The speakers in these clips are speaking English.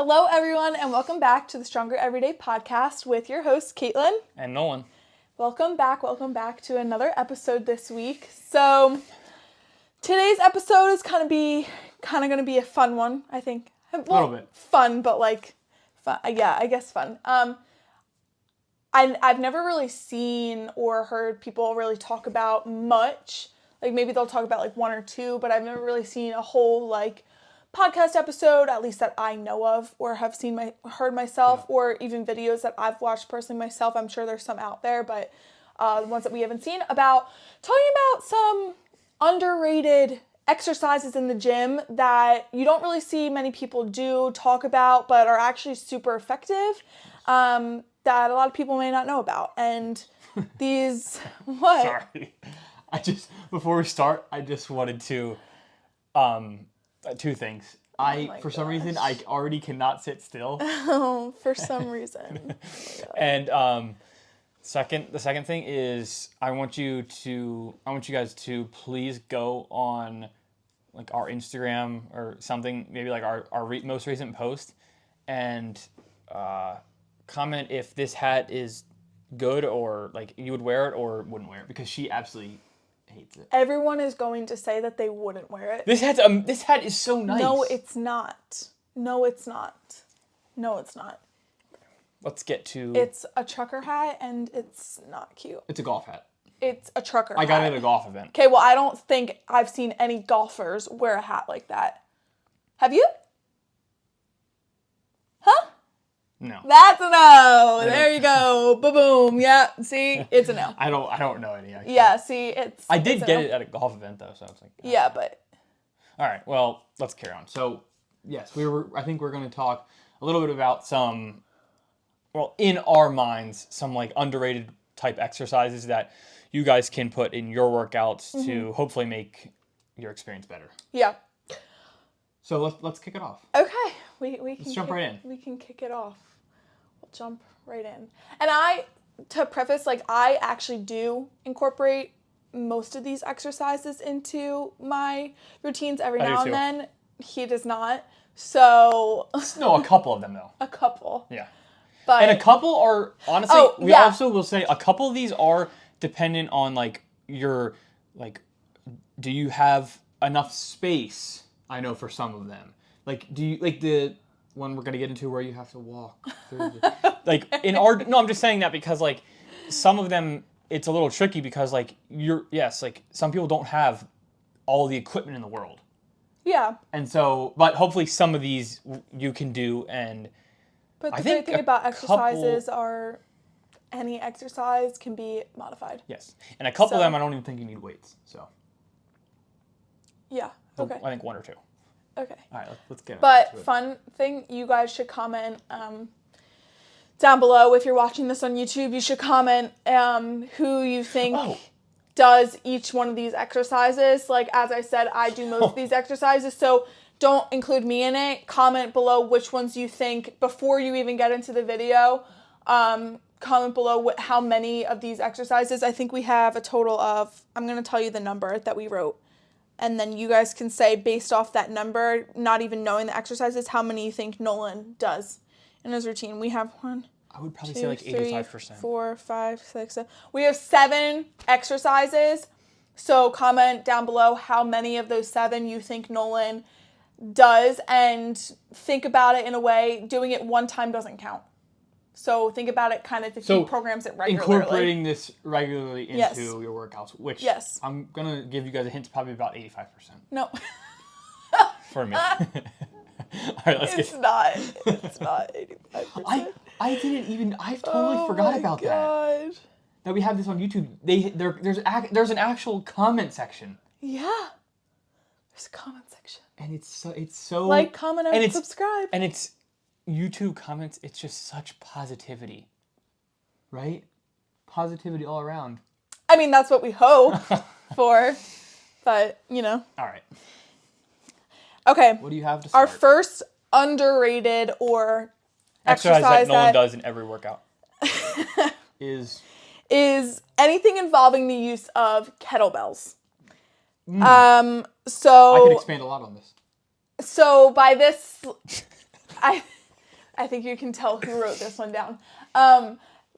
Hello, everyone, and welcome back to the Stronger Everyday podcast with your host, Caitlin. And Nolan. Welcome back to another episode this week. So, today's episode is kind of going to be a fun one, I think. Well, a little bit. Fun, but fun. Yeah, I guess fun. I've never really seen or heard people really talk about much. Like, maybe they'll talk about, one or two, but I've never really seen a whole, podcast episode, at least that I know of, or have heard myself, or even videos that I've watched personally myself. I'm sure there's some out there, but the ones that we haven't seen, talking about some underrated exercises in the gym that you don't really see many people talk about, but are actually super effective, that a lot of people may not know about. And these, what? Sorry. Before we start, I just wanted to, two things. For some reason, I already cannot sit still. Oh, for some reason. And the second thing is I want you guys to please go on our Instagram or something, maybe our most recent post, and comment if this hat is good or you would wear it or wouldn't wear it, because she absolutely hates it. Everyone is going to say that they wouldn't wear it. This hat is so nice. No, it's not. No, it's not. No, it's not. Let's get to... It's a trucker hat, and it's not cute. It's a golf hat. It's a trucker hat. I got it at a golf event. Okay, well, I don't think I've seen any golfers wear a hat like that. Have you? Huh? No. That's a no. There you go. Boom. Yeah. See, it's a no. I don't know any. Actually. Yeah. See, I did get it at a golf event though, so I was like. Oh. Yeah, but. All right. Well, let's carry on. So, yes, I think we're going to talk a little bit about some, in our minds, some underrated type exercises that you guys can put in your workouts to hopefully make your experience better. Yeah. So let's kick it off. Okay. Let's jump right in. We can kick it off. We'll jump right in. And to preface, I actually do incorporate most of these exercises into my routines every now and then. He does not. So. No, a couple of them though. A couple. Yeah. But, and a couple are, honestly, also will say a couple of these are dependent on your, do you have enough space? I know for some of them. Do you, the one we're going to get into where you have to walk through the, no, I'm just saying that because, some of them, it's a little tricky because, some people don't have all the equipment in the world. Yeah. And so, but hopefully some of these you can do, and But the great thing about exercises are any exercise can be modified. Yes. And a couple of them, I don't even think you need weights, so. Yeah. Okay. I think one or two. Okay. All right, let's get it. But fun thing, you guys should comment down below. If you're watching this on YouTube, you should comment who you think does each one of these exercises. As I said, I do most of these exercises, so don't include me in it. Comment below which ones you think before you even get into the video. Comment below how many of these exercises. I think we have a total of, I'm going to tell you the number that we wrote. And then you guys can say, based off that number, not even knowing the exercises, how many you think Nolan does in his routine. We have one. I would probably say 85%. 3, 4, 5, 6, 7. We have 7 exercises. So comment down below how many of those 7 you think Nolan does, and think about it in a way, doing it one time doesn't count. So think about it kind of if he programs it regularly. Incorporating this regularly into your workouts, which I'm going to give you guys a hint, probably about 85%. No. For me. All right, It's not 85%. I totally forgot about that. That we have this on YouTube. There's an actual comment section. Yeah. There's a comment section. And it's so comment, and subscribe. And it's YouTube comments, it's just such positivity. Right? Positivity all around. I mean, that's what we hope for. But, All right. Okay. What do you have to start? Our first underrated or exercise that Nolan does in every workout is anything involving the use of kettlebells. So I could expand a lot on this. So by this, I think you can tell who wrote this one down.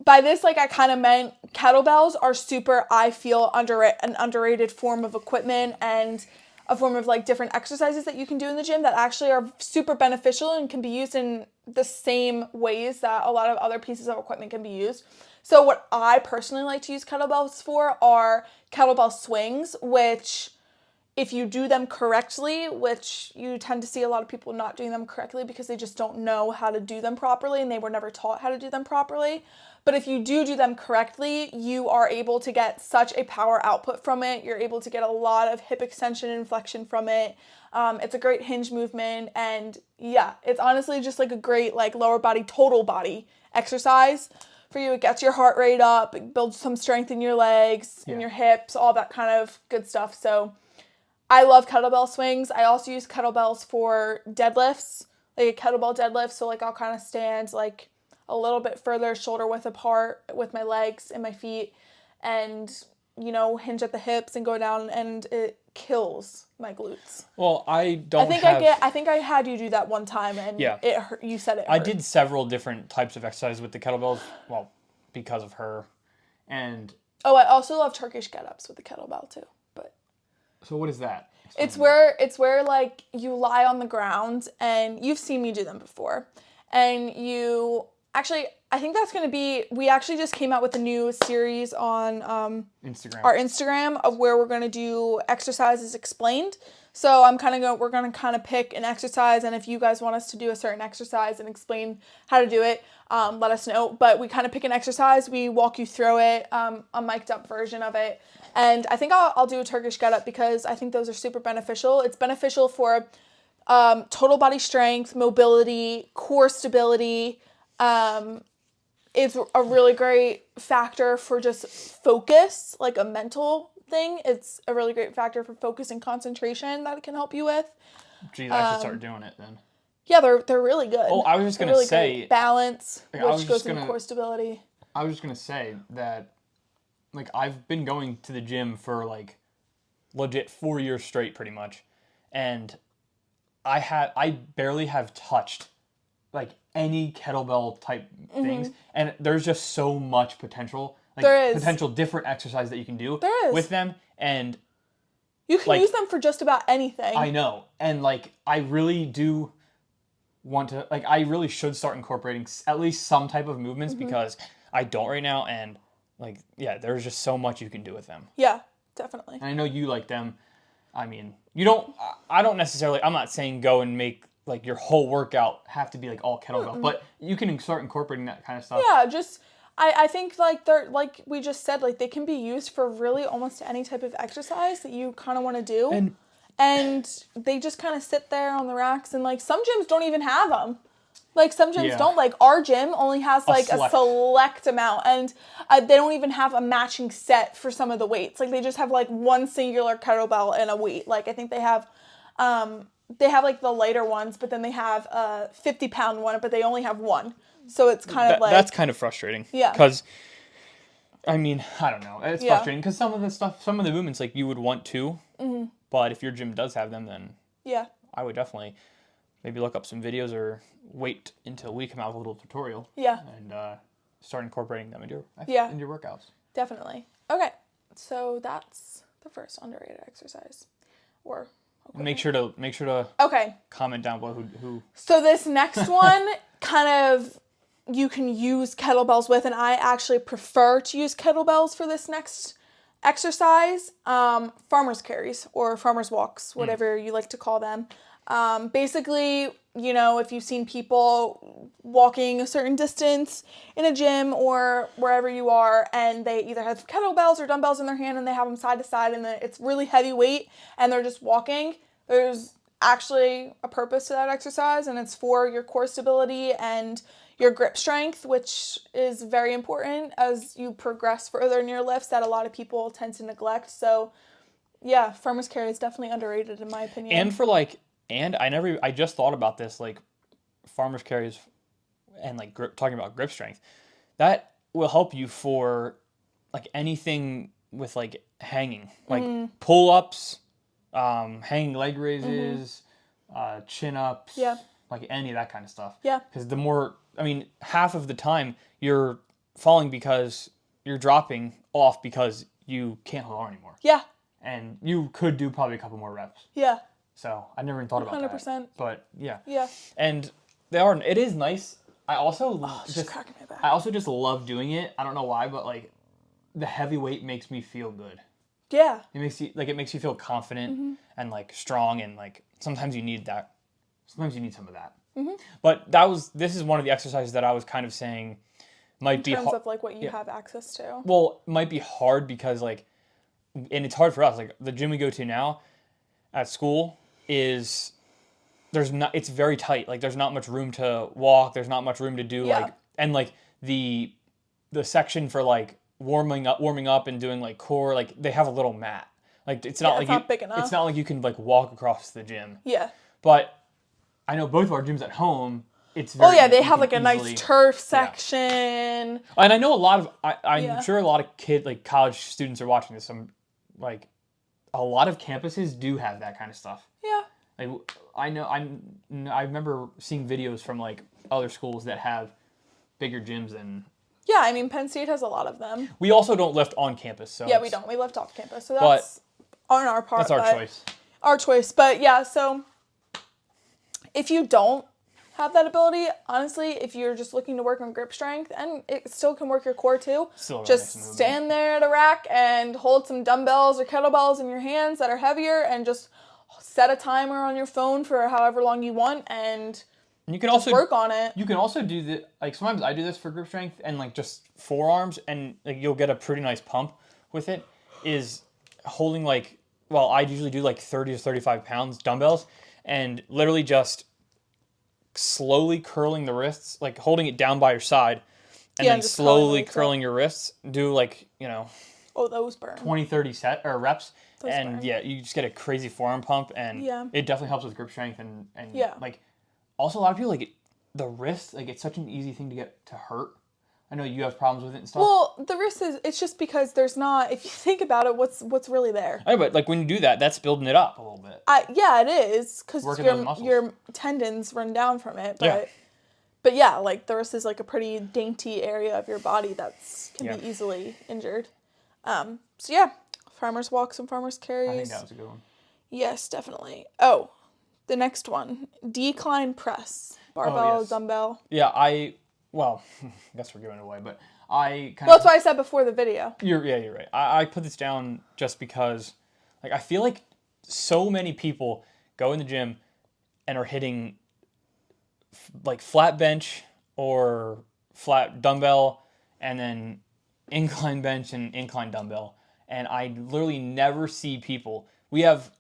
By this, like, I kind of meant kettlebells are super, I feel, an underrated form of equipment and a form of, like, different exercises that you can do in the gym that actually are super beneficial and can be used in the same ways that a lot of other pieces of equipment can be used. So what I personally like to use kettlebells for are kettlebell swings, which if you do them correctly, which you tend to see a lot of people not doing them correctly because they just don't know how to do them properly and they were never taught how to do them properly. But if you do them correctly, you are able to get such a power output from it. You're able to get a lot of hip extension and flexion from it. It's a great hinge movement. And yeah, it's honestly just like a great like lower body, total body exercise for you. It gets your heart rate up, it builds some strength in your legs, in your hips, all that kind of good stuff. So I love kettlebell swings. I also use kettlebells for deadlifts, like a kettlebell deadlift. So like I'll kind of stand like a little bit further shoulder width apart with my legs and my feet and, you know, hinge at the hips and go down, and it kills my glutes. Well, I think I had you do that one time and it hurt. You said it hurt. I did several different types of exercises with the kettlebells, well, because of her. And I also love Turkish get-ups with the kettlebell too. But so what is that? It's where like you lie on the ground, and you've seen me do them before. And you actually, I think that's going to be, we actually just came out with a new series on our Instagram of where we're going to do exercises explained. So we're going to kind of pick an exercise, and if you guys want us to do a certain exercise and explain how to do it, let us know. But we kind of pick an exercise, we walk you through it, a mic'd up version of it. And I think I'll do a Turkish get-up because I think those are super beneficial. It's beneficial for total body strength, mobility, core stability. It's a really great factor for just focus, like a mental thing. It's a really great factor for focus and concentration that it can help you with. Geez, I should start doing it then. Yeah, they're really good. Oh, I was just going to say... balance, which goes into core stability. I was just going to say that, like, I've been going to the gym for, like, legit 4 years straight, pretty much. And I barely have touched, like, any kettlebell type things. And there's just so much potential. Like, there is. Potential different exercise that you can do with them. And you can use them for just about anything. I know. And, like, I really do want to, like, I really should start incorporating at least some type of movements because I don't right now. And, like, yeah, there's just so much you can do with them. Yeah, definitely. And I know you like them. I mean, I don't necessarily, I'm not saying go and make, like, your whole workout have to be, like, all kettlebell, but you can start incorporating that kind of stuff. Yeah, just, I think, like, they're, like we just said, like, they can be used for really almost any type of exercise that you kind of want to do. And they just kind of sit there on the racks, and, like, some gyms don't even have them. Like, some gyms don't. Like, our gym only has, like, a select amount, and they don't even have a matching set for some of the weights. Like, they just have, like, one singular kettlebell and a weight. Like, I think they have, like, the lighter ones, but then they have a 50-pound one, but they only have one. So it's kind of like... That's kind of frustrating. Yeah. Because, I mean, I don't know. It's frustrating because some of the movements, like, you would want to, but if your gym does have them, then I would definitely maybe look up some videos or wait until we come out with a little tutorial. Yeah. And start incorporating them into your workouts. Definitely. Okay. So that's the first underrated exercise. Make sure to comment down below who. So this next one kind of you can use kettlebells with, and I actually prefer to use kettlebells for this next exercise. Farmer's carries or farmer's walks, whatever you like to call them. Basically, you know, if you've seen people walking a certain distance in a gym or wherever you are, and they either have kettlebells or dumbbells in their hand and they have them side to side and it's really heavy weight and they're just walking, there's actually a purpose to that exercise, and it's for your core stability and your grip strength, which is very important as you progress further in your lifts that a lot of people tend to neglect. So yeah, farmer's carry is definitely underrated in my opinion. And for like, I just thought about this, like farmer's carries and like talking about grip strength, that will help you for like anything with like hanging, like pull-ups, hanging leg raises, chin-ups, like any of that kind of stuff. Yeah. Because the more, I mean, half of the time you're falling because you're dropping off because you can't hold on anymore. Yeah. And you could do probably a couple more reps. Yeah. So I never even thought about 100%. that. But yeah. Yeah. And it is nice. I also cracking my back. I also just love doing it. I don't know why, but like the heavy weight makes me feel good. Yeah. It makes you feel confident and like strong, and like sometimes you need that. Sometimes you need some of that. But this is one of the exercises that I was kind of saying might be in terms of like what you have access to. Well, it might be hard because like, and it's hard for us. Like the gym we go to now at school it's very tight. Like there's not much room to walk. There's not much room to do like, and like the section for like warming up and doing like core, like they have a little mat. Like it's not big enough. It's not like you can like walk across the gym. Yeah. But I know both of our gyms at home, it's very they have like a nice turf section. And I know I'm sure a lot of college students are watching this. Like a lot of campuses do have that kind of stuff. Yeah. Like I remember seeing videos from like other schools that have bigger gyms than. Yeah, I mean Penn State has a lot of them. We also don't lift on campus, so. Yeah, we don't. We lift off campus, so that's on our part. That's our choice. Our choice, but yeah. So if you don't have that ability, honestly, if you're just looking to work on grip strength, and it still can work your core too, just stand there at a rack and hold some dumbbells or kettlebells in your hands that are heavier, and just set a timer on your phone for however long you want, and you can also work on it. You can also do like sometimes I do this for grip strength and like just forearms, and like you'll get a pretty nice pump with it. Is holding I usually do like 30 to 35 pounds dumbbells, and literally just slowly curling the wrists, like holding it down by your side, and then slowly curling your wrists. Do those burn. 20, 30 reps. Those and burn. Yeah, you just get a crazy forearm pump, and it definitely helps with grip strength and like. Also, a lot of people the wrist. Like it's such an easy thing to get to hurt. I know you have problems with it and stuff. Well, the wrist it's just because there's not. If you think about it, what's really there? I know, but like when you do that, that's building it up a little bit. Yeah, it is because your tendons run down from it. But yeah, like the wrist is like a pretty dainty area of your body can be easily injured. So yeah, farmers walks and farmers carries. I think that was a good one. Yes, definitely. Oh. The next one, decline press, barbell, dumbbell. Yeah, I guess we're giving it away, but that's why I said before the video. You're right. I put this down just because, like, I feel like so many people go in the gym and are hitting, like, flat bench or flat dumbbell, and then incline bench and incline dumbbell, and I literally never see people. We have,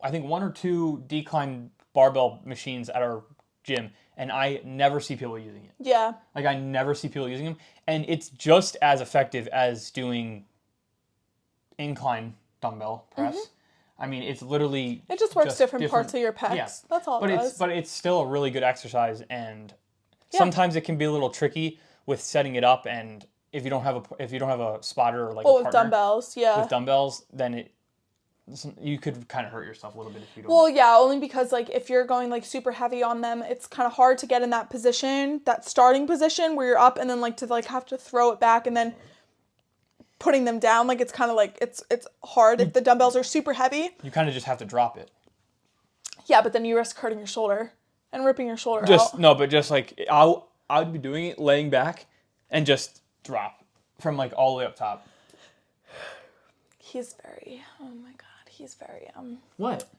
I think, 1 or 2 decline barbell machines at our gym, and I never see people using it. Yeah. Like, I never see people using them, and it's just as effective as doing incline dumbbell press. Mm-hmm. I mean, it's literally... It just works different parts of your pecs. Yeah. That's all it does. But it's still a really good exercise, and sometimes it can be a little tricky with setting it up, and if you don't have a spotter or like a partner... with dumbbells, with dumbbells, then you could kind of hurt yourself a little bit if you don't. Well, yeah, only because like if you're going like super heavy on them, it's kind of hard to get in that position, that starting position where you're up, and then like to like have to throw it back and then putting them down. Like it's kind of like it's hard if the dumbbells are super heavy. You kind of just have to drop it. Yeah, but then you risk hurting your shoulder and ripping your shoulder out. No, but just like I'd be doing it laying back and just drop from like all the way up top. He's very, oh my God, he's very, What?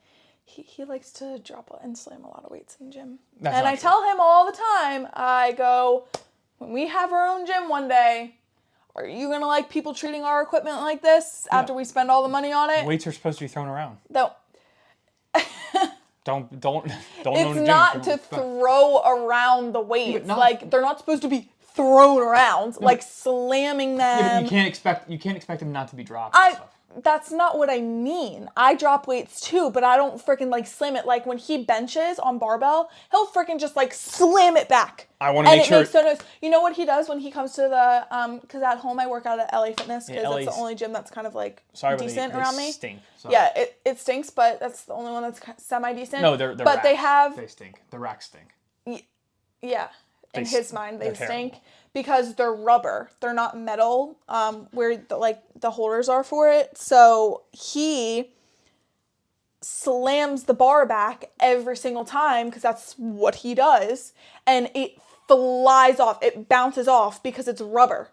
He likes to drop and slam a lot of weights in the gym. And I tell him all the time, I go, when we have our own gym one day, are you going to like people treating our equipment like this after we spend all the money on it? Weights are supposed to be thrown around. No. Don't It's not to throw around the weights. Like, they're not supposed to be thrown around, like slamming them. Yeah, but you can't expect them not to be dropped and stuff. that's not what I mean. I drop weights too, but I don't freaking like slam it. Like when he benches on barbell, he'll freaking just like slam it back. I want to make sure. And it makes no noise. You know what he does when he comes to the, because at home I work out at LA Fitness because that's the only gym that's kind of like decent around me. Stink. Sorry. Yeah, it stinks, but that's the only one that's semi-decent. No, they're but racks. They stink. The racks stink. Yeah. In his mind, they stink because they're rubber. They're not metal, where the holders are for it. So he slams the bar back every single time because that's what he does, and it flies off. It bounces off because it's rubber.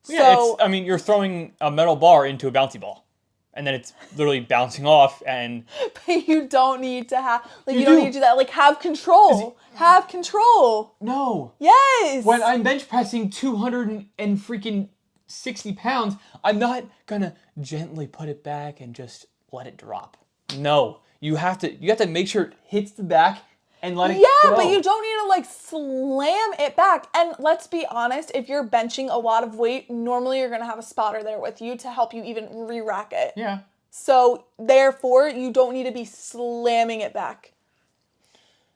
Yeah, so you're throwing a metal bar into a bouncy ball. And then it's literally bouncing off, and but you don't need to have you don't need to do that. Like, have control. Have control. No. Yes. When I'm bench pressing 200 and freaking 60 pounds, I'm not gonna gently put it back and just let it drop. No, you have to make sure it hits the back and let it go. Yeah, but you don't need to like slam it back. And let's be honest, if you're benching a lot of weight, normally you're going to have a spotter there with you to help you even re-rack it. Yeah. So therefore, you don't need to be slamming it back.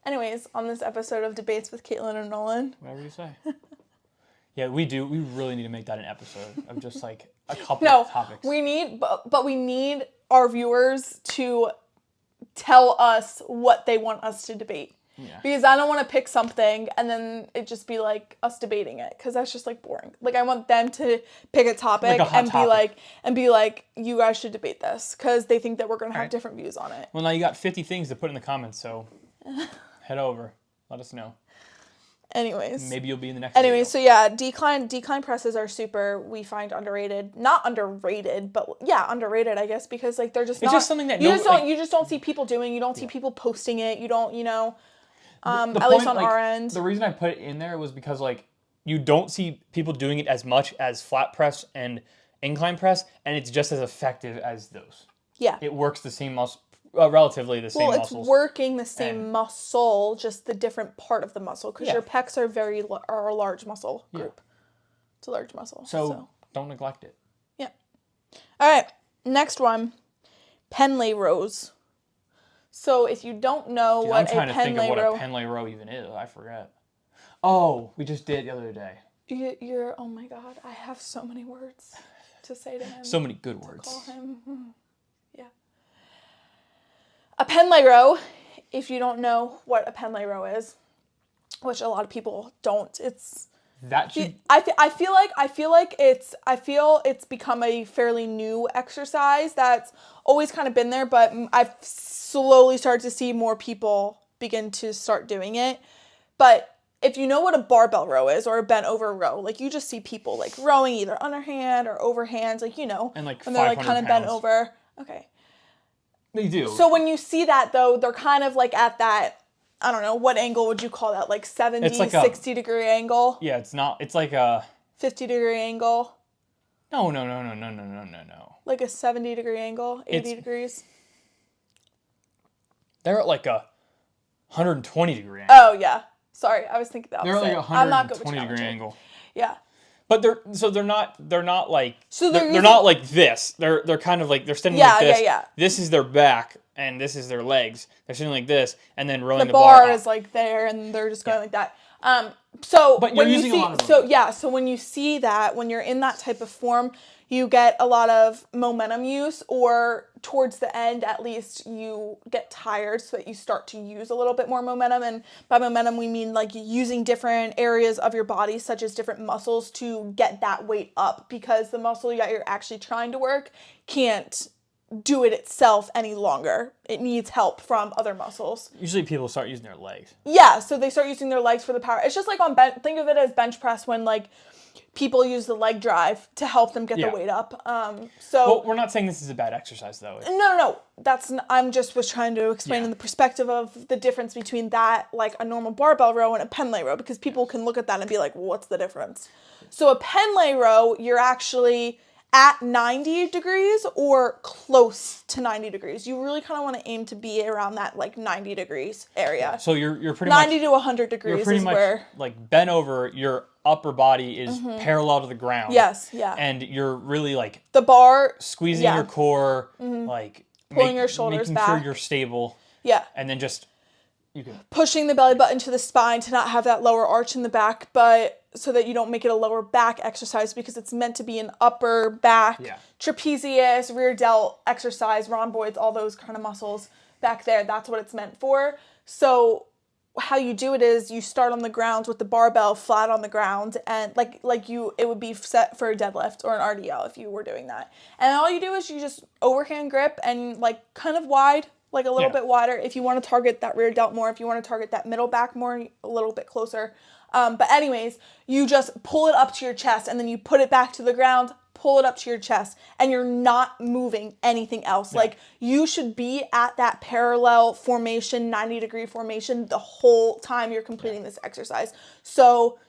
Anyways, on this episode of Debates with Caitlin and Nolan. Whatever you say. Yeah, we do. We really need to make that an episode of just like a couple of topics. We need our viewers to tell us what they want us to debate. Yeah. Because I don't want to pick something and then it just be like us debating it, because that's just like boring. Like, I want them to pick a topic and be like, you guys should debate this, because they think that we're going to have different views on it. Well, now you got 50 things to put in the comments, so head over. Let us know. Anyways. Maybe you'll be in the next video. So yeah, decline presses are super, we find, underrated. Not underrated, but yeah, underrated, I guess, because like they're just it's just something that you just don't see people doing. You don't see people posting it. You don't, at least on our end. The reason I put it in there was because like you don't see people doing it as much as flat press and incline press, and it's just as effective as those. Yeah. It works the same muscle. Relatively the same muscles. Well, it's working the same muscle, just the different part of the muscle, because your pecs are a large muscle group. Yeah. It's a large muscle. So don't neglect it. Yeah. All right. Next one, Pendlay rows. So if you don't know what a Pendlay row... I'm trying to think of what a Pendlay row even is. I forget. Oh, we just did the other day. You're... Oh my God. I have so many words to say to him. So many good words. Call him... Yeah. A Pendlay row, if you don't know what a Pendlay row is, which a lot of people don't, it's... I feel it's become a fairly new exercise that's always kind of been there, but I've slowly started to see more people begin to start doing it. But if you know what a barbell row is, or a bent over row, like you just see people like rowing either underhand or overhand, like, and like when they're like kind of bent over. Okay. They do. So when you see that though, they're kind of like at that, I don't know, what angle would you call that? Like 70, like 60 degree angle? Yeah, it's like a 50 degree angle. No. Like a 70 degree angle, 80 degrees. They're at like a 120 degree angle. Oh yeah. Sorry, I was thinking the opposite. They're like a 120 degree angle. Yeah. But they're not like they're not like this. They're kind of like they're standing like this. Yeah. This is their back and this is their legs. They're standing like this and then rolling the bar up. is like there and they're just going like that. So but when you're using you see, a lot of so when you see that, when you're in that type of form, you get a lot of momentum use, or towards the end at least you get tired so that you start to use a little bit more momentum. And by momentum we mean like using different areas of your body, such as different muscles, to get that weight up, because the muscle that you're actually trying to work can't do it itself any longer. It needs help from other muscles. Usually people start using their legs. Yeah, so they start using their legs for the power. It's just like on bench, think of it as bench press when like people use the leg drive to help them get the weight up. Well, we're not saying this is a bad exercise though. No. I'm just was trying to explain in the perspective of the difference between that, like a normal barbell row, and a Pendlay row, because people can look at that and be like, well, what's the difference? So a Pendlay row, you're actually at 90 degrees or close to 90 degrees. You really kind of want to aim to be around that like 90 degrees area. So you're pretty 90 much to 100 degrees you're pretty is much where like bent over. Your upper body is parallel to the ground. yes, yeah. And you're really like The bar squeezing your core, like pulling your shoulders making back. sure you're stable. Yeah. And then just you can Pushing the belly button to the spine to not have that lower arch in the back, but so that you don't make it a lower back exercise because it's meant to be an upper back, trapezius, rear delt exercise, rhomboids, all those kind of muscles back there. That's what it's meant for. So how you do it is you start on the ground with the barbell flat on the ground, and it would be set for a deadlift or an RDL if you were doing that. And all you do is you just overhand grip and like kind of wide, like a little bit wider if you want to target that rear delt more, if you want to target that middle back more, a little bit closer. But anyways, you just pull it up to your chest and then you put it back to the ground, pull it up to your chest, and you're not moving anything else. Like you should be at that parallel formation, 90-degree formation the whole time you're completing this exercise. So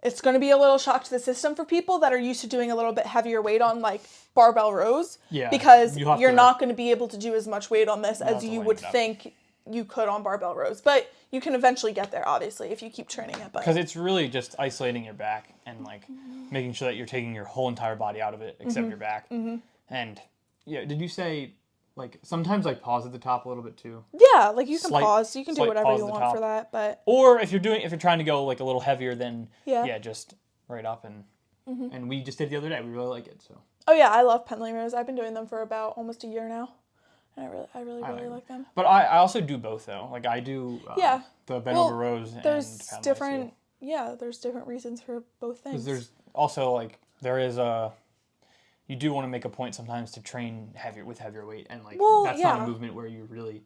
it's going to be a little shock to the system for people that are used to doing a little bit heavier weight on like barbell rows. Yeah. Because you're not going to be able to do as much weight on this as you would think you could on barbell rows. But you can eventually get there, obviously, if you keep training it. Because it's really just isolating your back and like making sure that you're taking your whole entire body out of it except your back. And yeah, did you say like sometimes like pause at the top a little bit too? Yeah, like you can pause. You can do whatever you want for that. But or if you're trying to go like a little heavier, then just right up and we just did the other day. We really like it. So. Oh yeah, I love pendlay rows. I've been doing them for about almost a year now. And I really like them. But I also do both though. Like I do the bent over rows and there's different there's different reasons for both things. Because there's also you do want to make a point sometimes to train with heavier weight and like that's not a movement where you really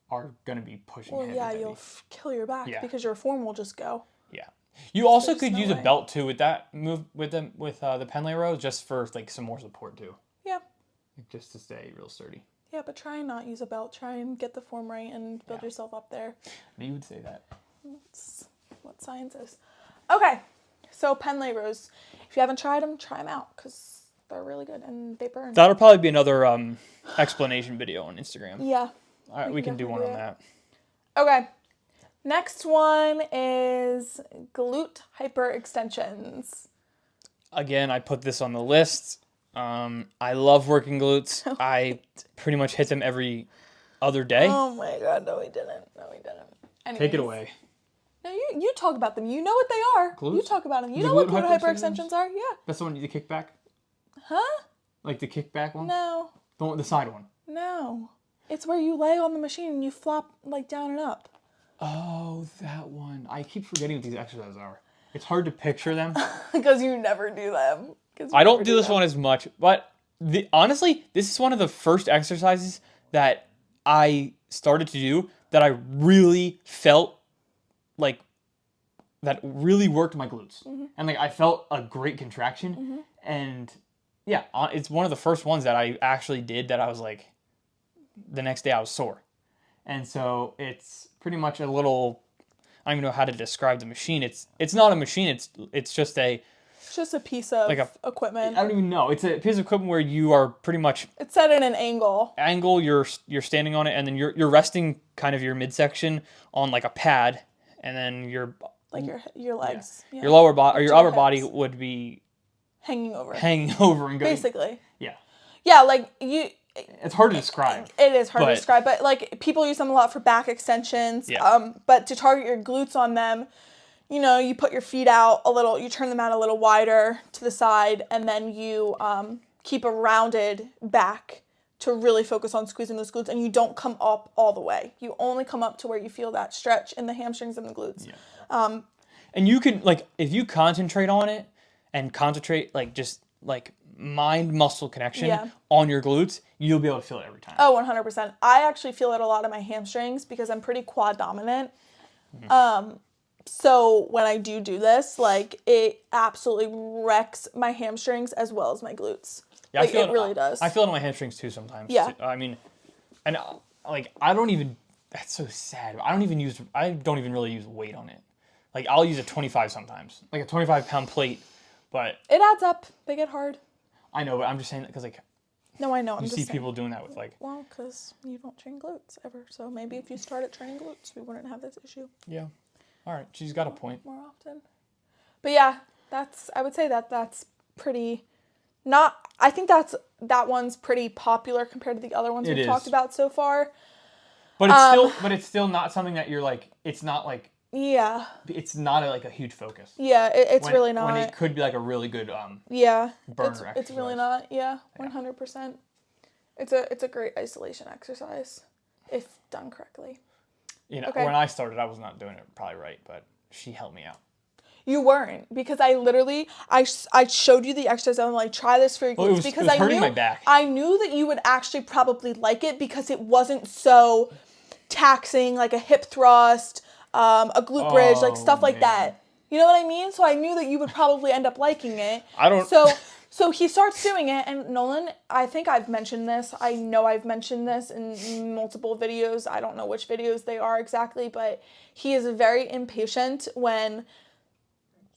are going to be pushing heavy. You'll kill your back because your form will just go. Yeah. You also could use a belt too with that move with the pendlay rows just for like some more support too. Yeah. Just to stay real sturdy. Yeah, but try and not use a belt. Try and get the form right and build yourself up there. You would say that. That's what science is. Okay, so pendlay rows. If you haven't tried them, try them out because they're really good and they burn. That'll probably be another explanation video on Instagram. Yeah. All right, we can do one on that. Okay. Next one is glute hyperextensions. Again, I put this on the list. I love working glutes. I pretty much hit them every other day. Oh my god, no we didn't. Anyways. Take it away. No, you talk about them. You know what they are. Glutes? You talk about them. You know what glute hyperextensions are? Yeah. That's the one you kick back? Huh? Like the kickback one? No. The side one? No. It's where you lay on the machine and you flop like down and up. Oh, that one. I keep forgetting what these exercises are. It's hard to picture them. Because you never do them. I don't do this one as much, but honestly, this is one of the first exercises that I started to do that I really felt like that really worked my glutes. And like I felt a great contraction. And yeah, it's one of the first ones that I actually did that I was like, the next day I was sore. And so it's pretty much a little, I don't even know how to describe the machine. It's not a machine. It's just a piece of equipment. I don't even know. It's a piece of equipment where you are pretty much. It's set in an angle. You're standing on it, and then you're resting kind of your midsection on like a pad, and then your legs. Yeah. Your lower body or your upper body would be hanging over and going. Basically. Yeah. Yeah, like you. It's hard to describe. It is hard to describe, but like people use them a lot for back extensions. Yeah. But to target your glutes on them, you put your feet out a little, you turn them out a little wider to the side, and then you keep a rounded back to really focus on squeezing those glutes, and you don't come up all the way. You only come up to where you feel that stretch in the hamstrings and the glutes. Yeah. And you can if you concentrate on it and concentrate just mind muscle connection on your glutes, you'll be able to feel it every time. Oh, 100%. I actually feel it a lot in my hamstrings because I'm pretty quad dominant. So when I do this, it absolutely wrecks my hamstrings as well as my glutes. Yeah, it really does. I feel it in my hamstrings too sometimes. Yeah. I mean, and I don't even, that's so sad. I don't even really use weight on it. I'll use a 25 sometimes, like a 25-pound plate, but. It adds up. They get hard. I know, but I'm just saying that because like No, I know. I'm you just see saying. people doing that with like. Well, because you don't train glutes ever. So maybe if you started training glutes, we wouldn't have this issue. Yeah. All right. She's got a point. More often. But yeah, I would say that's pretty, I think that one's pretty popular compared to the other ones we've talked about so far. But it's still not something that you're like, it's not like. Yeah. It's not like a huge focus. Yeah, it's really not. When it could be like a really good yeah, burner exercise. It's really not. Yeah, 100%. It's a great isolation exercise if done correctly. You know, when I started, I was not doing it probably right, but she helped me out. You weren't, because I literally, I showed you the exercise. I'm like, try this for your glutes, because it was hurting my back. I knew that you would actually probably like it because it wasn't so taxing, like a hip thrust, a glute bridge, like stuff like that. You know what I mean? So I knew that you would probably end up liking it. I don't. So he starts doing it, and Nolan, I think I've mentioned this. I know I've mentioned this in multiple videos. I don't know which videos they are exactly, but he is very impatient when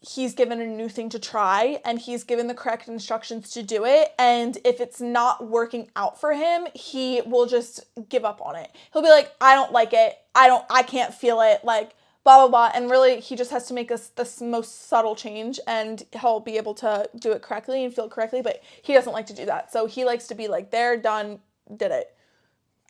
he's given a new thing to try and he's given the correct instructions to do it. And if it's not working out for him, he will just give up on it. He'll be like, I don't like it. I can't feel it. Like, blah, blah, blah. And really, he just has to make this most subtle change and he'll be able to do it correctly and feel it correctly. But he doesn't like to do that. So he likes to be like, there, done, did it.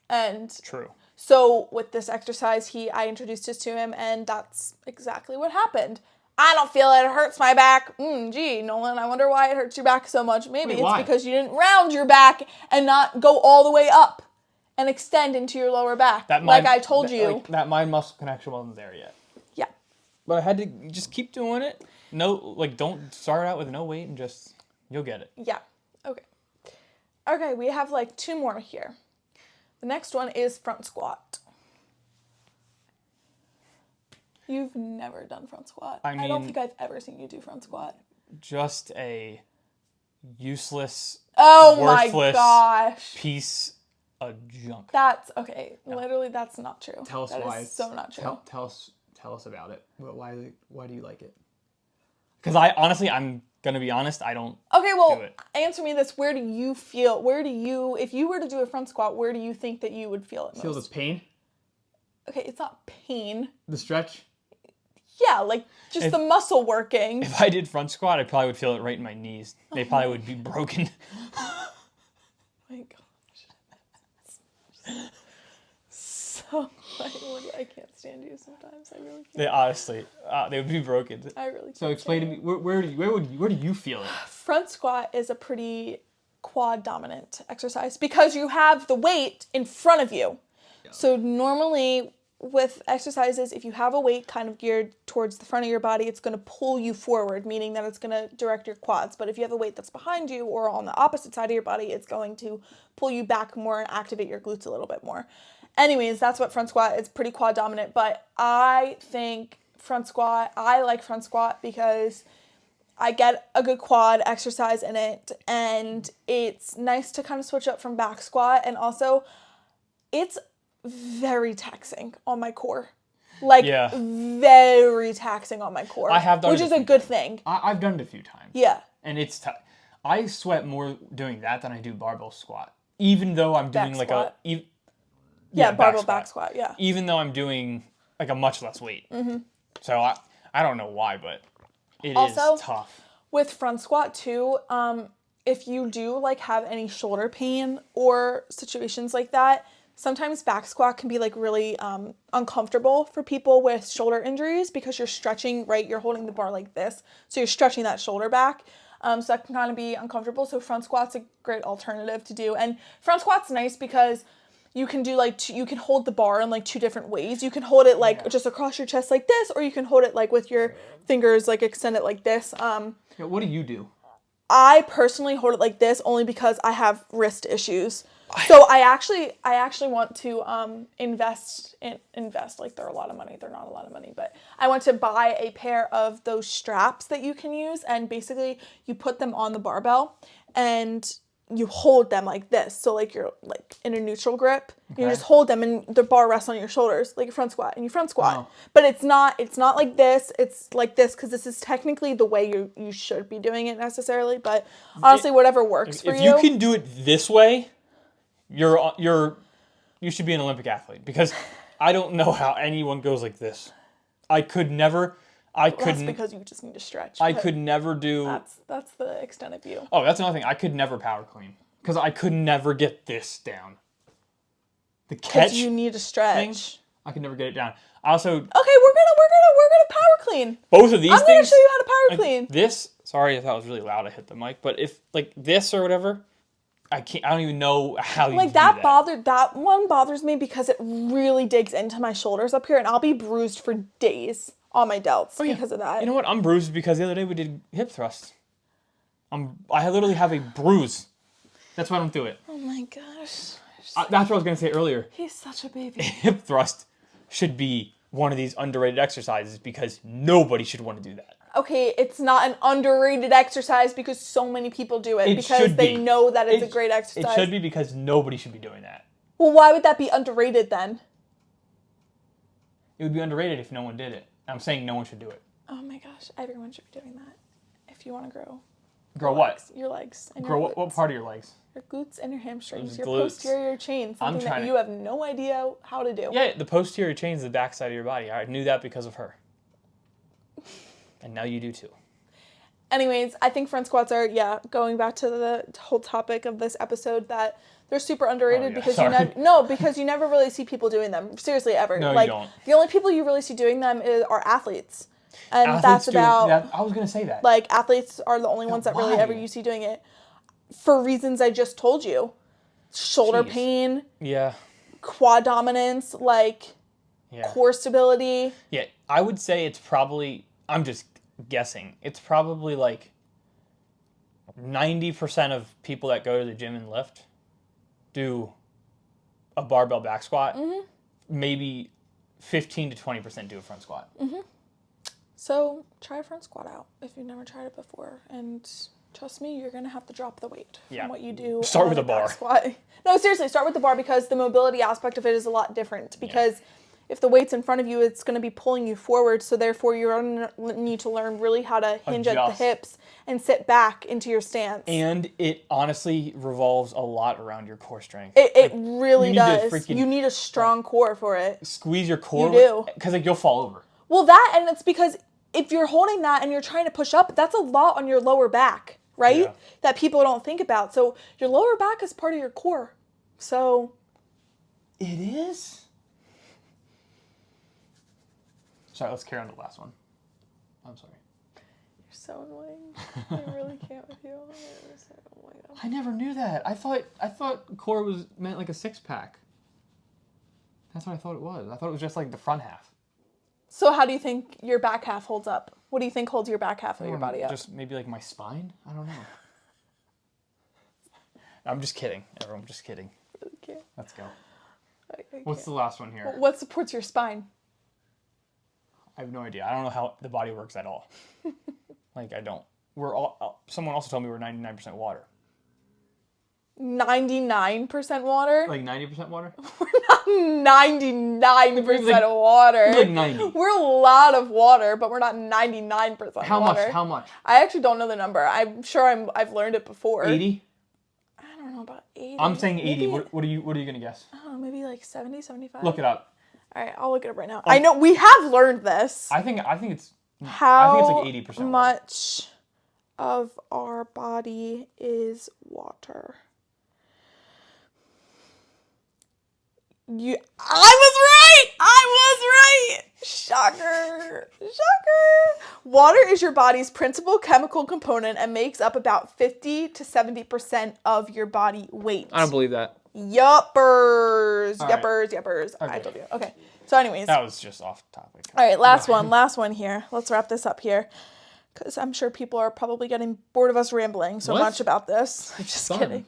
And true. So with this exercise, I introduced this to him, and that's exactly what happened. I don't feel it. It hurts my back. Gee, Nolan, I wonder why it hurts your back so much. Maybe it's because you didn't round your back and not go all the way up and extend into your lower back. Like I told you. Like that mind-muscle connection wasn't there yet. Yeah. But I had to just keep doing it. No, like don't start out with no weight and just, you'll get it. Yeah. Okay. Okay, we have like 2 more here. The next one is front squat. You've never done front squat. I don't think I've ever seen you do front squat. Just a useless, worthless my gosh. Piece of junk. That's okay. No. Literally, that's not true. Tell us that why. Is so not true. Tell us about it. Why do you like it? Because I'm gonna be honest. I don't. Okay, well, answer me this. Where do you feel? If you were to do a front squat, where do you think that you would feel it most? Feel the pain? Okay, it's not pain. The stretch? Yeah, like just the muscle working. If I did front squat, I probably would feel it right in my knees. They probably would be broken. My gosh. So I can't stand you sometimes. I really can't. They honestly, they would be broken. I really can't. So explain to me, where do you feel it? Front squat is a pretty quad dominant exercise because you have the weight in front of you. Yeah. So normally with exercises, if you have a weight kind of geared towards the front of your body, it's going to pull you forward, meaning that it's going to direct your quads. But if you have a weight that's behind you or on the opposite side of your body, it's going to pull you back more and activate your glutes a little bit more. Anyways, that's what front squat is, pretty quad dominant. But I think I like front squat because I get a good quad exercise in it, and it's nice to kind of switch up from back squat, and also it's very taxing on my core. Very taxing on my core. I have done which is a good thing. I've done it a few times. Yeah. And it's I sweat more doing that than I do barbell squat. Even though I'm doing barbell back squat, yeah. Even though I'm doing like a much less weight. Mm-hmm. So I don't know why, but it is tough. With front squat too, if you do like have any shoulder pain or situations like that, sometimes back squat can be like really uncomfortable for people with shoulder injuries because you're stretching, right? You're holding the bar like this. So you're stretching that shoulder back. So that can kind of be uncomfortable. So front squat's a great alternative to do. And front squat's nice because you can do you can hold the bar in like 2 different ways. You can hold it like just across your chest like this, or you can hold it like with your fingers, like extend it like this. What do you do? I personally hold it like this only because I have wrist issues. So I actually want to invest like they're a lot of money. They're not a lot of money, but I want to buy a pair of those straps that you can use, and basically you put them on the barbell and you hold them like this. So like you're like in a neutral grip. Okay. You just hold them and the bar rests on your shoulders like a front squat and you front squat. Oh. But it's not like this. It's like this because this is technically the way you should be doing it necessarily. But honestly, whatever works for If you. you can do it this way, you should be an Olympic athlete, because I don't know how anyone goes like this. I could never. That's because you just need to stretch. I could never do. That's the extent of you. Oh, that's another thing. I could never power clean because I could never get this down. The catch. Because you need to stretch. Thing, I could never get it down. I also. Okay, we're gonna power clean. Both of these things. I'm gonna show you how to power like clean. This. Sorry if that was really loud. I hit the mic. But if like this or whatever, I can't. I don't even know how you Like do that. that one bothers me because it really digs into my shoulders up here, and I'll be bruised for days on my delts because of that. You know what? I'm bruised because the other day we did hip thrusts. I literally have a bruise. That's why I don't do it. Oh my gosh. That's what I was gonna say earlier. He's such a baby. Hip thrust should be one of these underrated exercises because nobody should want to do that. Okay, it's not an underrated exercise because so many people do it because they know that it's a great exercise. It should be because nobody should be doing that. Well, why would that be underrated then? It would be underrated if no one did it. I'm saying no one should do it. Oh my gosh, everyone should be doing that if you want to grow. Grow what? Your legs. And Grow your glutes. what part of your legs? Your glutes and your hamstrings. Those Your glutes. posterior chain. Something that you have no idea how to do. Yeah, the posterior chain is the backside of your body. I knew that because of her. And now you do too. Anyways, I think front squats are, going back to the whole topic of this episode, that they're super underrated because because you never really see people doing them. Seriously, ever. No, like, you don't. The only people you really see doing them are athletes. And that's about, I was going to say that. like, athletes are the only ones that really ever you see doing it. For reasons I just told you. Shoulder pain. Yeah. Quad dominance, core stability. Yeah, I would say it's probably, I'm just guessing, it's probably like 90% of people that go to the gym and lift do a barbell back squat. Mm-hmm. Maybe 15 to 20% do a front squat. Mm-hmm. So try a front squat out if you've never tried it before. And trust me, you're going to have to drop the weight from what you do. Start with a bar. Squat. No, seriously, start with the bar because the mobility aspect of it is a lot different. Because if the weight's in front of you, it's going to be pulling you forward. So therefore, you're going to need to learn really how to hinge at the hips and sit back into your stance. And it honestly revolves a lot around your core strength. It really does. You need a strong core for it. Squeeze your core. You do. Because you'll fall over. Well, and it's because if you're holding that and you're trying to push up, that's a lot on your lower back, right? Yeah. That people don't think about. So your lower back is part of your core. So. It is? Sorry, let's carry on to the last one. I'm sorry. You're so annoying. I really can't with you. Oh my God. I never knew that. I thought core meant like a six pack. That's what I thought it was. I thought it was just like the front half. So how do you think your back half holds up? What do you think holds your back half of your body up? Just maybe like my spine? I don't know. I'm just kidding. Everyone, I'm just kidding. Okay. Let's go. What's the last one here? What supports your spine? I have no idea. I don't know how the body works at all. I don't. Someone also told me we're 99% water. 99% water? Like 90% water? We're not 99% water. Like 90. We're a lot of water, but we're not 99% water. How much? I actually don't know the number. I'm sure I've learned it before. 80? I don't know about 80. I'm saying 80. What are you going to guess? I don't know, maybe like 70, 75? Look it up. All right, I'll look it up right now. I know we have learned this. I think it's how like 80% much of our body is water. I was right. Shocker. Water is your body's principal chemical component and makes up about 50 to 70% of your body weight. I don't believe that. Yuppers. Right. Yuppers. Okay. I told you. Okay. So anyways. That was just off topic. All right, last one here. Let's wrap this up here. Because I'm sure people are probably getting bored of us rambling so much about this. I'm just kidding.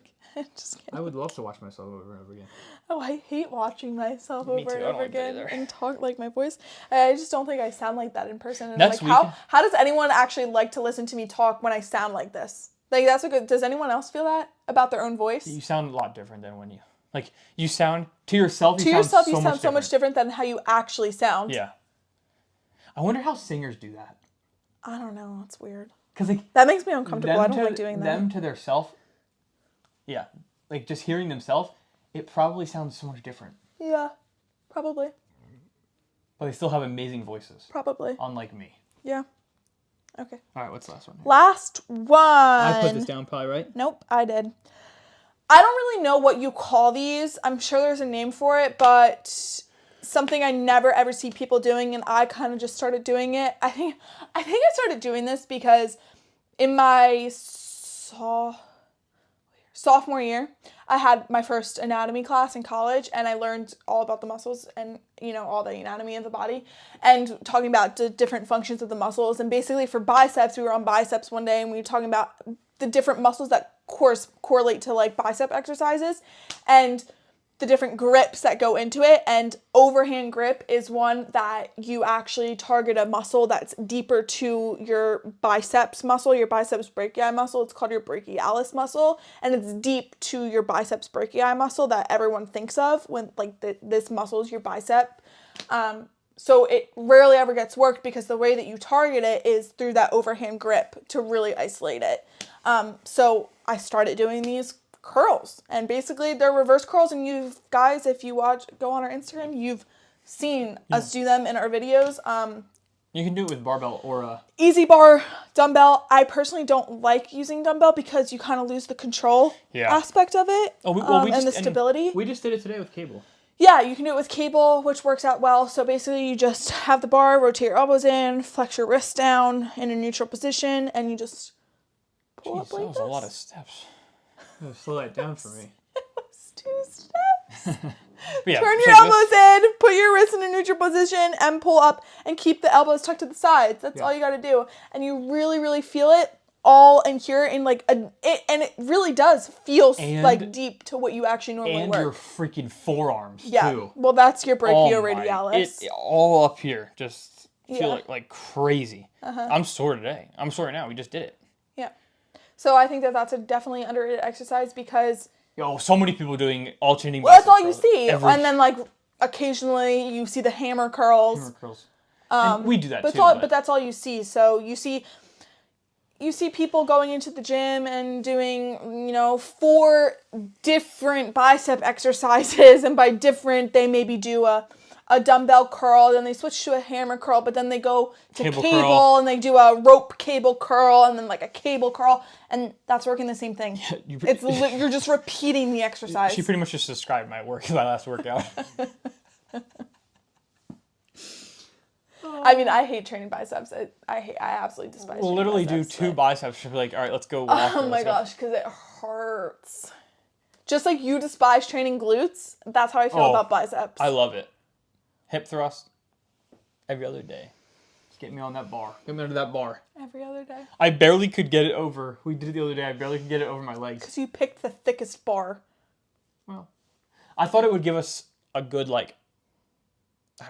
I would love to watch myself over and over again. Oh, I hate watching myself Me over too. and I don't over like that again either. and talk like my voice. I just don't think I sound like that in person. And Next how does anyone actually like to listen to me talk when I sound like this? Like, that's a good... Does anyone else feel that about their own voice? You sound a lot different than when you... Like, you sound... To yourself, you sound so much different than how you actually sound. Yeah. I wonder how singers do that. I don't know. That's weird. Because, like... That makes me uncomfortable. I don't like doing that. Them to their self... Yeah. Like, just hearing themselves, it probably sounds so much different. Yeah. Probably. But they still have amazing voices. Probably. Unlike me. Yeah. Okay. All right, what's the last one? Last one. I put this down probably, right? Nope, I did. I don't really know what you call these. I'm sure there's a name for it, but something I never ever see people doing, and I kind of just started doing it. I think I started doing this because in my sophomore year, I had my first anatomy class in college, and I learned all about the muscles and, all the anatomy of the body and talking about the different functions of the muscles. And basically for biceps, we were on biceps one day, and we were talking about the different muscles that correlate to like bicep exercises and the different grips that go into it. And overhand grip is one that you actually target a muscle that's deeper to your biceps muscle, your biceps brachii muscle. It's called your brachialis muscle, and it's deep to your biceps brachii muscle that everyone thinks of when like this muscle is your bicep. So it rarely ever gets worked because the way that you target it is through that overhand grip to really isolate it. So I started doing these curls, and basically they're reverse curls, and you guys, if you go on our Instagram, you've seen us do them in our videos. You can do it with barbell or a easy bar, dumbbell. I personally don't like using dumbbell because you kind of lose the control aspect of it. And the stability. We just did it today with cable. Yeah, you can do it with cable, which works out well. So basically you just have the bar, rotate your elbows in, flex your wrists down in a neutral position, and you just pull up like that was a lot of steps. Slow that down for me. It was 2 steps. Yeah, Turn your elbows in, put your wrists in a neutral position, and pull up, and keep the elbows tucked to the sides. That's all you got to do. And you really, really feel it all in here in like and it really does feel like deep to what you actually normally work. And your freaking forearms too. Well, that's your brachioradialis. It all up here. Just feel like crazy. I'm sore today. I'm sore now. We just did it. Yeah. So I think that's a definitely underrated exercise because so many people doing alternating. Well, that's all you see, and then like occasionally you see the hammer curls. Hammer curls. And we do that too. But that's all you see. So you see people going into the gym and doing 4 different bicep exercises, and by different they maybe do a dumbbell curl, then they switch to a hammer curl, but then they go to cable and they do a rope cable curl, and then like a cable curl, and that's working the same thing. Yeah, you're just repeating the exercise. She pretty much just described my last workout. I mean, I hate training biceps. I absolutely despise. We'll literally do 2 biceps. She'll be like, all right, let's go walk. Oh my gosh, because it hurts. Just like you despise training glutes, that's how I feel about biceps. I love it. Hip thrust every other day. Just get me on that bar. Get me under that bar. Every other day. I barely could get it over. We did it the other day. I barely could get it over my legs. Because you picked the thickest bar. Well, I thought it would give us a good, I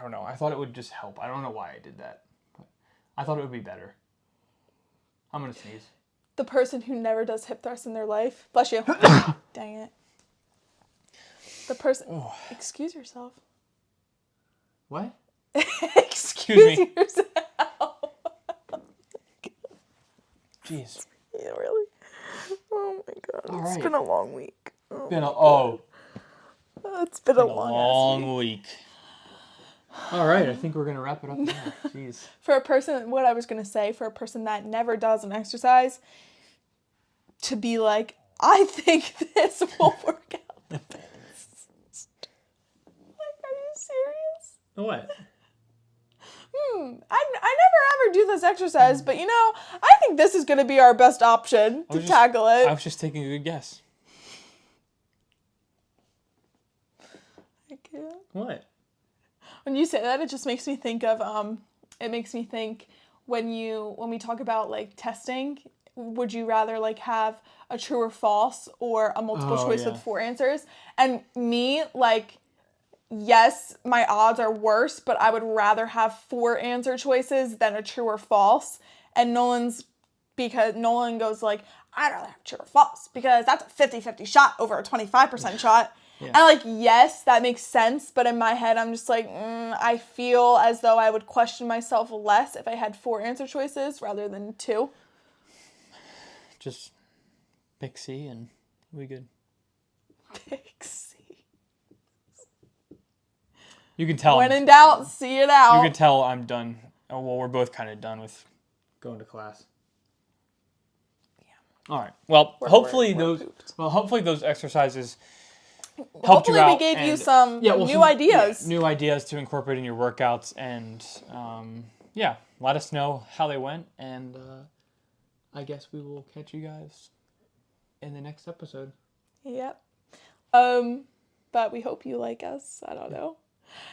don't know. I thought it would just help. I don't know why I did that. But I thought it would be better. I'm going to sneeze. The person who never does hip thrusts in their life. Bless you. Dang it. The person... Oh. Excuse yourself. What? Excuse yourself. Jeez. Yeah, really? Oh my god. All It's right. been a long week. It's been a long week. All right, I think we're going to wrap it up there. Jeez. For a person that never does an exercise, to be like, I think this will work out the best. Like, are you serious? What? I never ever do this exercise, but I think this is going to be our best option to tackle it. I was just taking a good guess. I can't. What? When you say that, it just makes me think of when we talk about like testing, would you rather like have a true or false or a multiple choice with 4 answers? And me, like, yes, my odds are worse, but I would rather have 4 answer choices than a true or false. And Nolan's because Nolan goes like, I'd rather have true or false because that's a 50-50 shot over a 25% shot. Yeah. And like, yes, that makes sense. But in my head, I'm just like, I feel as though I would question myself less if I had 4 answer choices rather than 2. Just pick C and we good. Pick C. You can tell. When in doubt, see it out. You can tell I'm done. Oh, well, we're both kind of done with going to class. Yeah. All right. Well, hopefully those exercises helped you out. Hopefully we gave you some new ideas. Yeah, new ideas to incorporate in your workouts, and let us know how they went, and I guess we will catch you guys in the next episode. Yep. But we hope you like us. I don't know.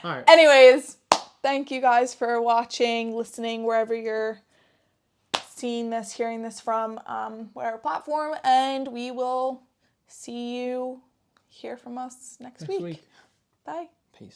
All right. Anyways, thank you guys for watching, listening, wherever you're seeing this, hearing this from, whatever platform, and we will see you, hear from us next week. Bye.